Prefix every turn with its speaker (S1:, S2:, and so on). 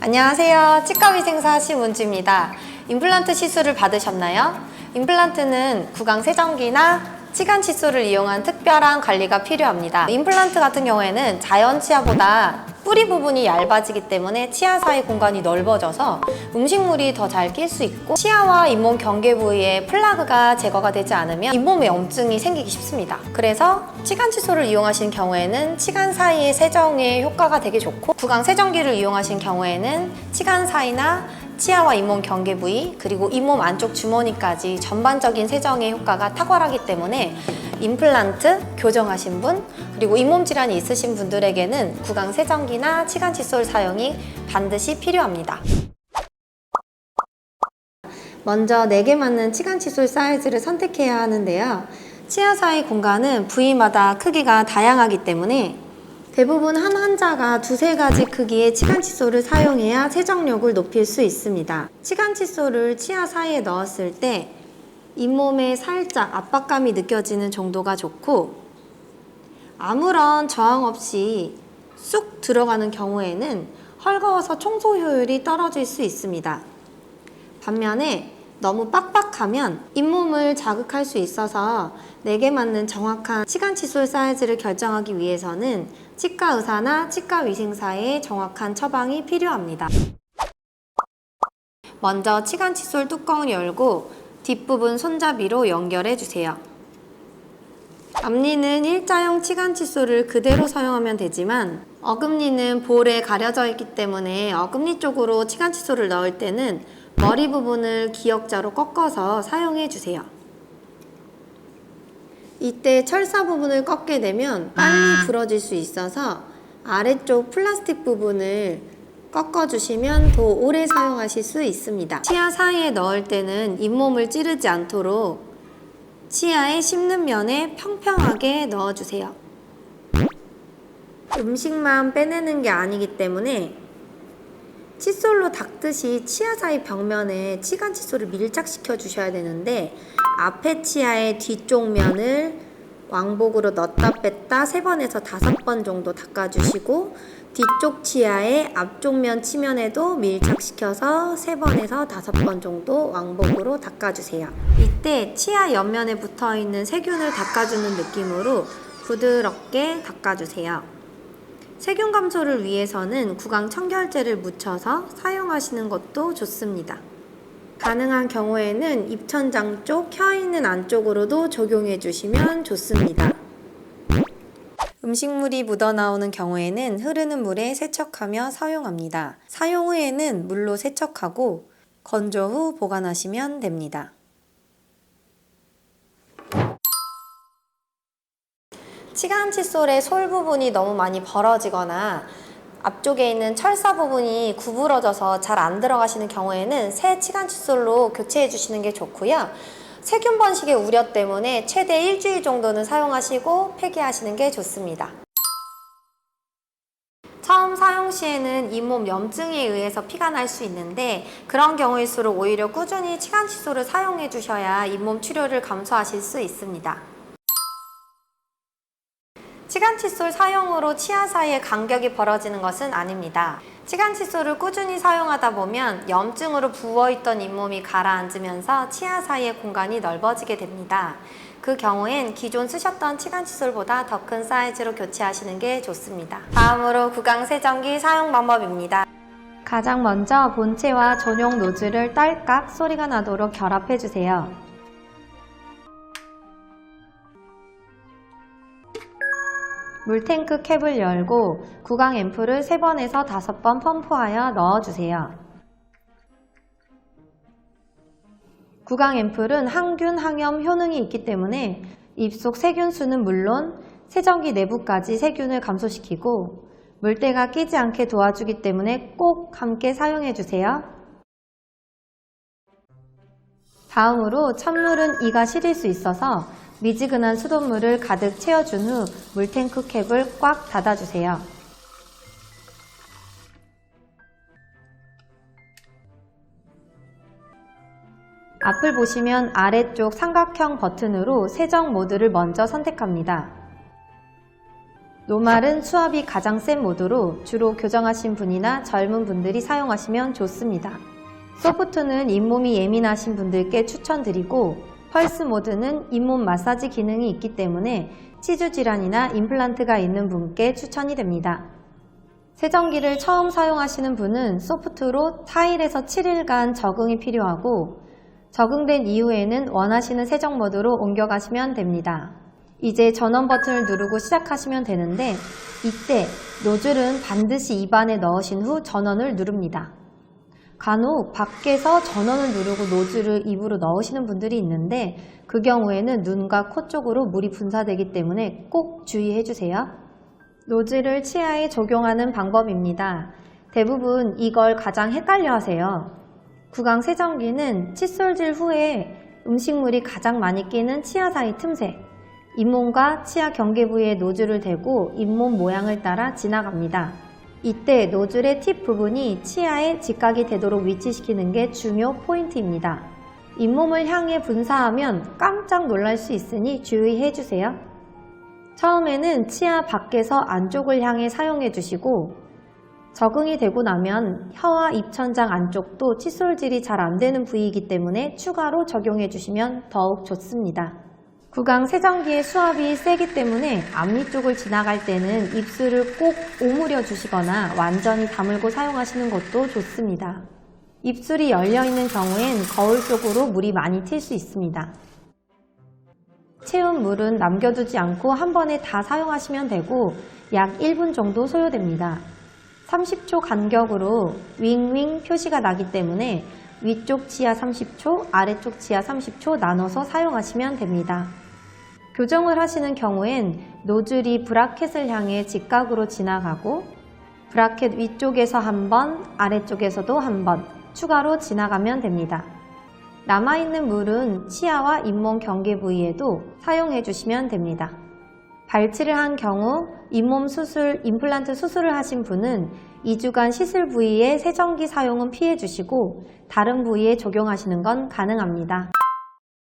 S1: 안녕하세요. 치과위생사 심은주입니다. 임플란트 시술을 받으셨나요? 임플란트는 구강세정기나 치간 칫솔을 이용한 특별한 관리가 필요합니다. 임플란트 같은 경우에는 자연 치아보다 뿌리 부분이 얇아지기 때문에 치아 사이 공간이 넓어져서 음식물이 더 잘 낄 수 있고, 치아와 잇몸 경계 부위에 플라그가 제거가 되지 않으면 잇몸에 염증이 생기기 쉽습니다. 그래서 치간 칫솔을 이용하신 경우에는 치간 사이의 세정에 효과가 되게 좋고, 구강 세정기를 이용하신 경우에는 치간 사이나 치아와 잇몸 경계 부위, 그리고 잇몸 안쪽 주머니까지 전반적인 세정의 효과가 탁월하기 때문에 임플란트 교정하신 분, 그리고 잇몸 질환이 있으신 분들에게는 구강 세정기나 치간 칫솔 사용이 반드시 필요합니다. 먼저 내게 맞는 치간 칫솔 사이즈를 선택해야 하는데요. 치아 사이 공간은 부위마다 크기가 다양하기 때문에 대부분 한 환자가 두세 가지 크기의 치간 칫솔을 사용해야 세정력을 높일 수 있습니다. 치간 칫솔을 치아 사이에 넣었을 때 잇몸에 살짝 압박감이 느껴지는 정도가 좋고, 아무런 저항 없이 쑥 들어가는 경우에는 헐거워서 청소 효율이 떨어질 수 있습니다. 반면에 너무 빡빡하면 잇몸을 자극할 수 있어서 내게 맞는 정확한 치간 칫솔 사이즈를 결정하기 위해서는 치과 의사나 치과 위생사의 정확한 처방이 필요합니다. 먼저 치간 칫솔 뚜껑을 열고 뒷부분 손잡이로 연결해 주세요. 앞니는 일자형 치간 칫솔을 그대로 사용하면 되지만, 어금니는 볼에 가려져 있기 때문에 어금니 쪽으로 치간 칫솔을 넣을 때는 머리 부분을 기역자로 꺾어서 사용해 주세요. 이때 철사 부분을 꺾게 되면 빨리 부러질 수 있어서 아래쪽 플라스틱 부분을 꺾어주시면 더 오래 사용하실 수 있습니다. 치아 사이에 넣을 때는 잇몸을 찌르지 않도록 치아에 씹는 면에 평평하게 넣어주세요. 음식만 빼내는 게 아니기 때문에 칫솔로 닦듯이 치아 사이 벽면에 치간 칫솔을 밀착시켜 주셔야 되는데, 앞에 치아의 뒤쪽 면을 왕복으로 넣었다 뺐다 3번에서 5번 정도 닦아주시고, 뒤쪽 치아의 앞쪽 면 치면에도 밀착시켜서 3번에서 5번 정도 왕복으로 닦아주세요. 이때 치아 옆면에 붙어있는 세균을 닦아주는 느낌으로 부드럽게 닦아주세요. 세균 감소를 위해서는 구강 청결제를 묻혀서 사용하시는 것도 좋습니다. 가능한 경우에는 입천장 쪽 혀있는 안쪽으로도 적용해 주시면 좋습니다. 음식물이 묻어나오는 경우에는 흐르는 물에 세척하며 사용합니다. 사용 후에는 물로 세척하고 건조 후 보관하시면 됩니다. 치간 칫솔의 솔 부분이 너무 많이 벌어지거나 앞쪽에 있는 철사 부분이 구부러져서 잘 안 들어가시는 경우에는 새 치간 칫솔로 교체해 주시는 게 좋고요. 세균 번식의 우려 때문에 최대 일주일 정도는 사용하시고 폐기하시는 게 좋습니다. 처음 사용 시에는 잇몸 염증에 의해서 피가 날 수 있는데, 그런 경우일수록 오히려 꾸준히 치간 칫솔을 사용해 주셔야 잇몸 출혈을 감소하실 수 있습니다. 치간 칫솔 사용으로 치아 사이에 간격이 벌어지는 것은 아닙니다. 치간 칫솔을 꾸준히 사용하다 보면 염증으로 부어있던 잇몸이 가라앉으면서 치아 사이의 공간이 넓어지게 됩니다. 그 경우엔 기존 쓰셨던 치간 칫솔보다 더 큰 사이즈로 교체하시는 게 좋습니다. 다음으로 구강 세정기 사용 방법입니다. 가장 먼저 본체와 전용 노즐을 딸깍 소리가 나도록 결합해 주세요. 물탱크 캡을 열고 구강 앰플을 3번에서 5번 펌프하여 넣어주세요. 구강 앰플은 항균, 항염 효능이 있기 때문에 입속 세균 수는 물론 세정기 내부까지 세균을 감소시키고 물때가 끼지 않게 도와주기 때문에 꼭 함께 사용해주세요. 다음으로 찬물은 이가 시릴 수 있어서 미지근한 수돗물을 가득 채워준 후 물탱크 캡을 꽉 닫아주세요. 앞을 보시면 아래쪽 삼각형 버튼으로 세정 모드를 먼저 선택합니다. 노말은 수압이 가장 센 모드로 주로 교정하신 분이나 젊은 분들이 사용하시면 좋습니다. 소프트는 잇몸이 예민하신 분들께 추천드리고 펄스 모드는 잇몸 마사지 기능이 있기 때문에 치주 질환이나 임플란트가 있는 분께 추천이 됩니다. 세정기를 처음 사용하시는 분은 소프트로 4일에서 7일간 적응이 필요하고 적응된 이후에는 원하시는 세정 모드로 옮겨가시면 됩니다. 이제 전원 버튼을 누르고 시작하시면 되는데 이때 노즐은 반드시 입안에 넣으신 후 전원을 누릅니다. 간혹 밖에서 전원을 누르고 노즐을 입으로 넣으시는 분들이 있는데 그 경우에는 눈과 코 쪽으로 물이 분사되기 때문에 꼭 주의해 주세요. 노즐을 치아에 적용하는 방법입니다. 대부분 이걸 가장 헷갈려 하세요. 구강 세정기는 칫솔질 후에 음식물이 가장 많이 끼는 치아 사이 틈새, 잇몸과 치아 경계 부위에 노즐을 대고 잇몸 모양을 따라 지나갑니다. 이때 노즐의 팁 부분이 치아에 직각이 되도록 위치시키는 게 중요 포인트입니다. 잇몸을 향해 분사하면 깜짝 놀랄 수 있으니 주의해 주세요. 처음에는 치아 밖에서 안쪽을 향해 사용해 주시고 적응이 되고 나면 혀와 입천장 안쪽도 칫솔질이 잘 안되는 부위이기 때문에 추가로 적용해 주시면 더욱 좋습니다. 구강 세정기의 수압이 세기 때문에 앞니 쪽을 지나갈 때는 입술을 꼭 오므려 주시거나 완전히 다물고 사용하시는 것도 좋습니다. 입술이 열려있는 경우엔 거울 쪽으로 물이 많이 튈 수 있습니다. 채운 물은 남겨두지 않고 한 번에 다 사용하시면 되고 약 1분 정도 소요됩니다. 30초 간격으로 윙윙 표시가 나기 때문에 위쪽 치아 30초, 아래쪽 치아 30초 나눠서 사용하시면 됩니다. 교정을 하시는 경우엔 노즐이 브라켓을 향해 직각으로 지나가고 브라켓 위쪽에서 한 번, 아래쪽에서도 한 번 추가로 지나가면 됩니다. 남아있는 물은 치아와 잇몸 경계 부위에도 사용해 주시면 됩니다. 발치를 한 경우 잇몸 수술, 임플란트 수술을 하신 분은 2주간 시술 부위에 세정기 사용은 피해 주시고 다른 부위에 적용하시는 건 가능합니다.